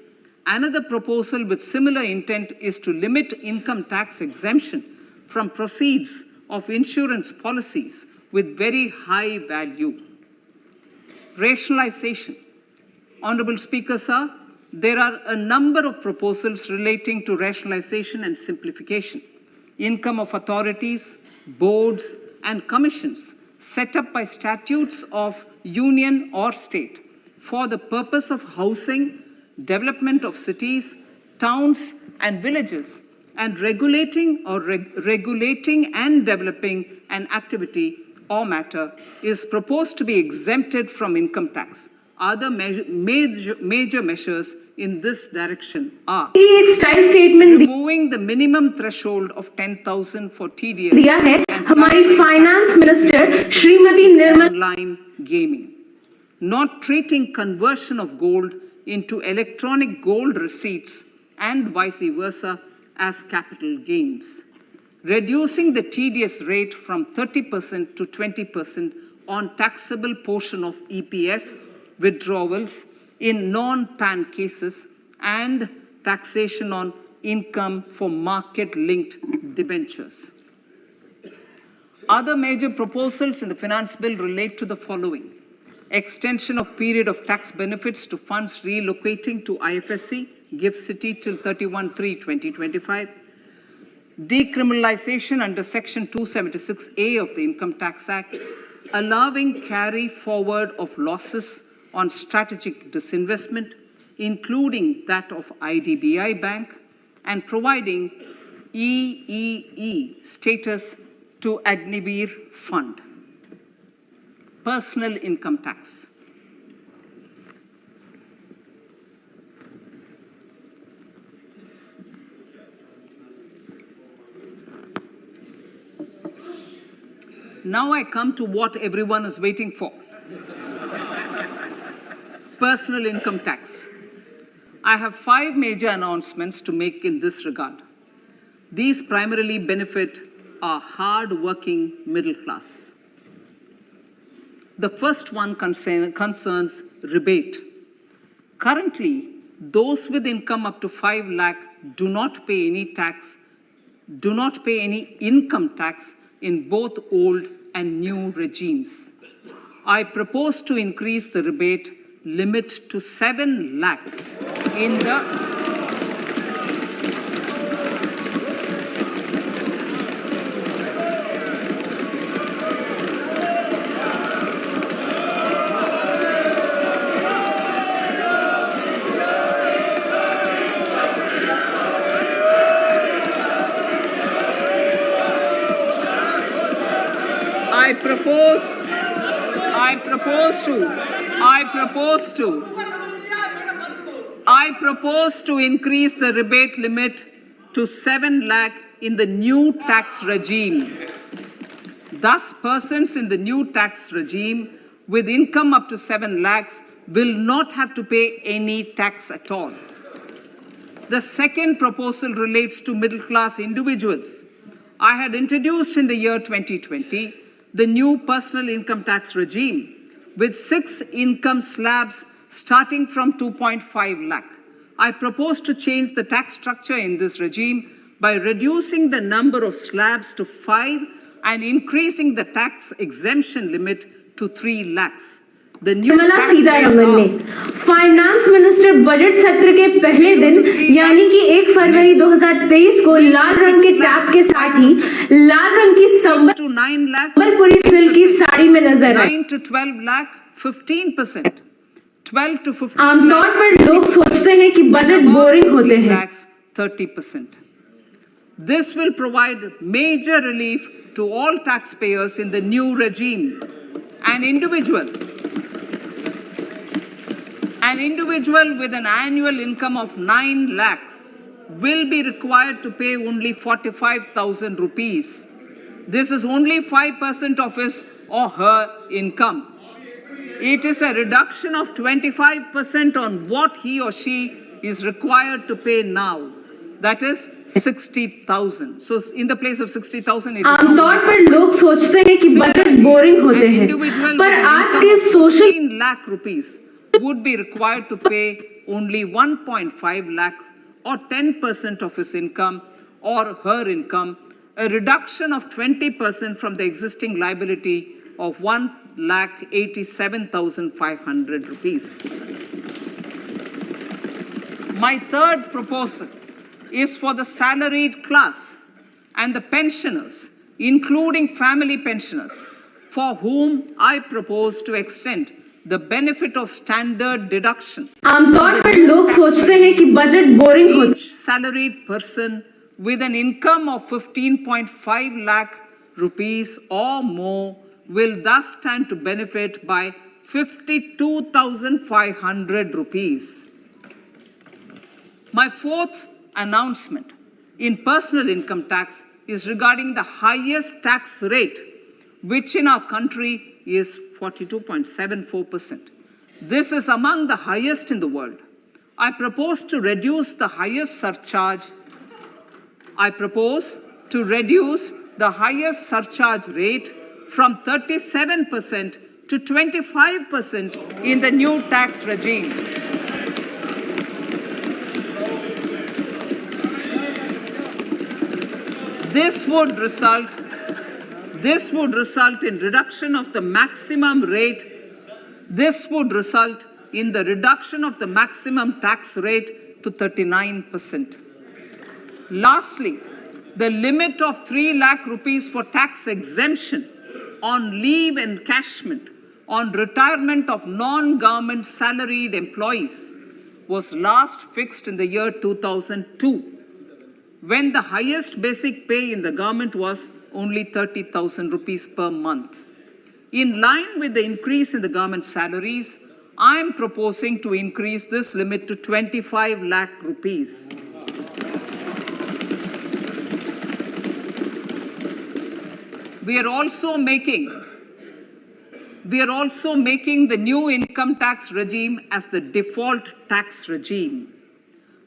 Another proposal with similar intent is to limit income tax exemption from proceeds of insurance policies with very high value. Rationalization. Honorable Speaker, sir, there are a number of proposals relating to rationalization and simplification. Income of authorities, boards, and commissions set up by statutes of union or state for the purpose of housing, development of cities, towns, and villages, and regulating and developing an activity or matter is proposed to be exempted from income tax. Other major measures in this direction are removing the minimum threshold of 10,000 for TDS दिया है हमारी finance minister Shrimati Nirmala online gaming, not treating conversion of gold into electronic gold receipts and vice versa as capital gains, reducing the TDS rate from 30% to 20% on taxable portion of EPF withdrawals in non-PAN cases, and taxation on income for market-linked debentures. Other major proposals in the finance bill relate to the following: extension of period of tax benefits to funds relocating to IFSC, GIFT City till 31/3/2025, decriminalization under Section 276A of the Income Tax Act, allowing carry forward of losses on strategic disinvestment, including that of IDBI Bank, and providing EEE status to Agnivir Fund. Personal income tax. Now I come to what everyone is waiting for. Personal income tax. I have 5 major announcements to make in this regard. These primarily benefit our hard-working middle class. The first one concerns rebate. Currently, those with income up to 5 lakh do not pay any income tax in both old and new regimes. I propose to increase the rebate limit to 7 lakhs in the I propose to increase the rebate limit to 7 lakh in the new tax regime. Thus, persons in the new tax regime with income up to 7 lakhs will not have to pay any tax at all. The second proposal relates to middle class individuals. I had introduced in the year 2020 the new personal income tax regime with 6 income slabs starting from 2.5 lakh. I propose to change the tax structure in this regime by reducing the number of slabs to 5 and increasing the tax exemption limit to 3 lakhs. The new tax Sitharaman ने finance minister budget सत्र के पहले दिन यानी कि 1 फरवरी 2023 को लाल रंग के टैब के साथ ही लाल रंग की संबलपुरी सिल्क की साड़ी में नजर आए। 9 to 12 lakh 15%, 12 to 15 आमतौर पर लोग सोचते हैं कि बजट बोरिंग होते हैं। 30%. This will provide major relief to all taxpayers in the new regime. An individual with an annual income of 9 lakhs will be required to pay only 45,000 rupees. This is only 5% of his or her income. It is a reduction of 25% on what he or she is required to pay now. That is 60,000. So in the place of 60,000, it is आमतौर पर लोग सोचते हैं कि budget boring होते हैं, पर आज के social 15 lakh rupees would be required to pay only 1.5 lakh or 10% of his income or her income, a reduction of 20% from the existing liability of 1,87,500 rupees. My third proposal is for the salaried class and the pensioners, including family pensioners, for whom I propose to extend the benefit of standard deduction. आमतौर पर लोग सोचते हैं कि budget boring हो। Each salaried person with an income of 15.5 lakh rupees or more will thus stand to benefit by 52,500 rupees. My fourth announcement in personal income tax is regarding the highest tax rate, which in our country is 42.74%. This is among the highest in the world. I propose to reduce the highest surcharge rate from 37% to 25% in the new tax regime. This would result in reduction of the maximum rate. This would result in the reduction of the maximum tax rate to 39%. Lastly, the limit of 3 lakh rupees for tax exemption on leave encashment on retirement of non-government salaried employees was last fixed in the year 2002, when the highest basic pay in the government was only 30,000 rupees per month. In line with the increase in the government salaries, I am proposing to increase this limit to 25 lakh rupees. We are also making the new income tax regime as the default tax regime.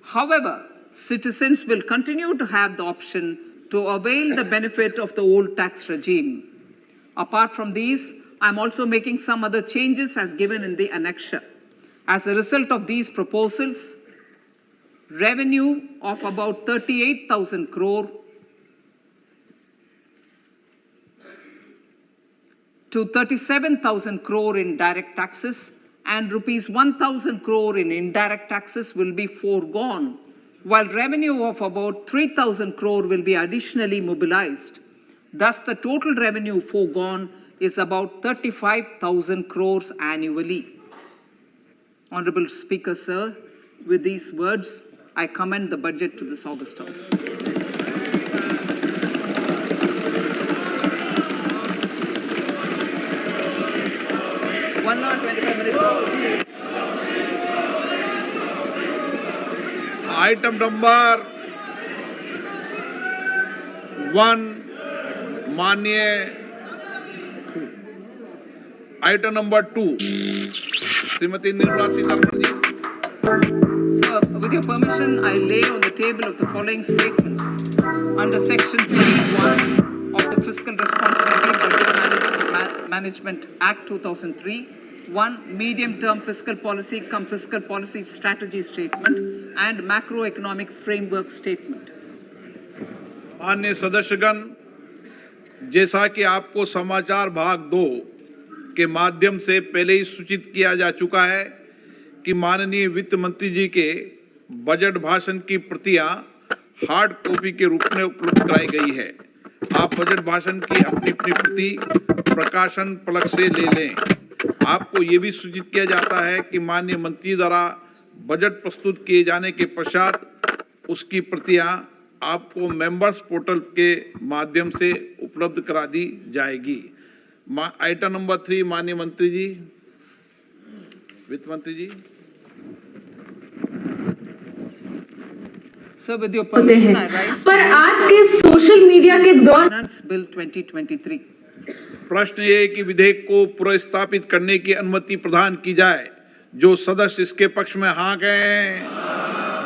However, citizens will continue to have the option to avail the benefit of the old tax regime. Apart from these, I'm also making some other changes as given in the annexure. As a result of these proposals, revenue of about 38,000 crore to 37,000 crore in direct taxes and rupees 1,000 crore in indirect taxes will be foregone, while revenue of about 3,000 crore will be additionally mobilized. Thus, the total revenue foregone is about 35,000 crores annually. Honorable Speaker, sir, with these words, I commend the budget to this August House. Item number 1 माननीय item number 2 Shrimati Nirmala Sitharaman ji. Sir, with your permission, I lay on the table of the following statements under Section 3(1) of the Fiscal Responsibility Budget Management Act 2003. 1. Medium-term fiscal policy cum fiscal policy strategy statement and macroeconomic framework statement. माननीय सदस्यगण, जैसा कि आपको समाचार भाग 2 के माध्यम से पहले ही सूचित किया जा चुका है कि माननीय वित्त मंत्री जी के बजट भाषण की प्रतियां हार्ड कॉपी के रूप में उपलब्ध कराई गई है। आप बजट भाषण की अपनी प्रति प्रकाशन पलक से ले लें। आपको ये भी सूचित किया जाता है कि माननीय मंत्री द्वारा बजट प्रस्तुत किए जाने के पश्चात उसकी प्रतियां आपको मेंबर्स पोर्टल के माध्यम से उपलब्ध करा दी जाएगी। आइटम नंबर 3 माननीय मंत्री जी, वित्त मंत्री जी। Sir, with your permission, I rise पर आज के सोशल मीडिया के दौर Finance Bill 2023. प्रश्न ये कि विधेयक को पुनर्स्थापित करने की अनुमति प्रदान की जाए। जो सदस्य इसके पक्ष में हाँ कहें,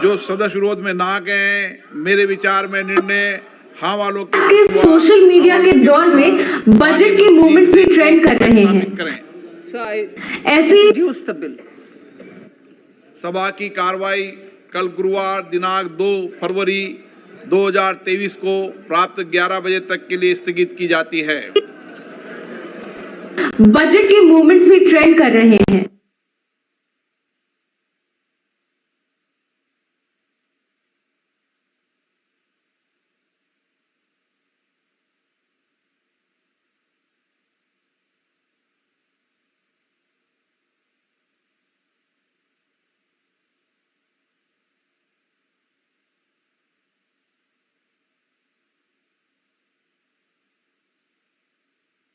जो सदस्य विरोध में ना कहें। मेरे विचार में निर्णय हाँ वालों के सोशल मीडिया के दौर में बजट के मूवमेंट्स भी ट्रेंड कर रहे हैं। Sir, I ऐसी reduce the bill. सभा की कार्रवाई कल गुरुवार दिनांक 2 फरवरी 2023 को प्राप्त 11 बजे तक के लिए स्थगित की जाती है। बजट के मूवमेंट्स भी ट्रेंड कर रहे हैं।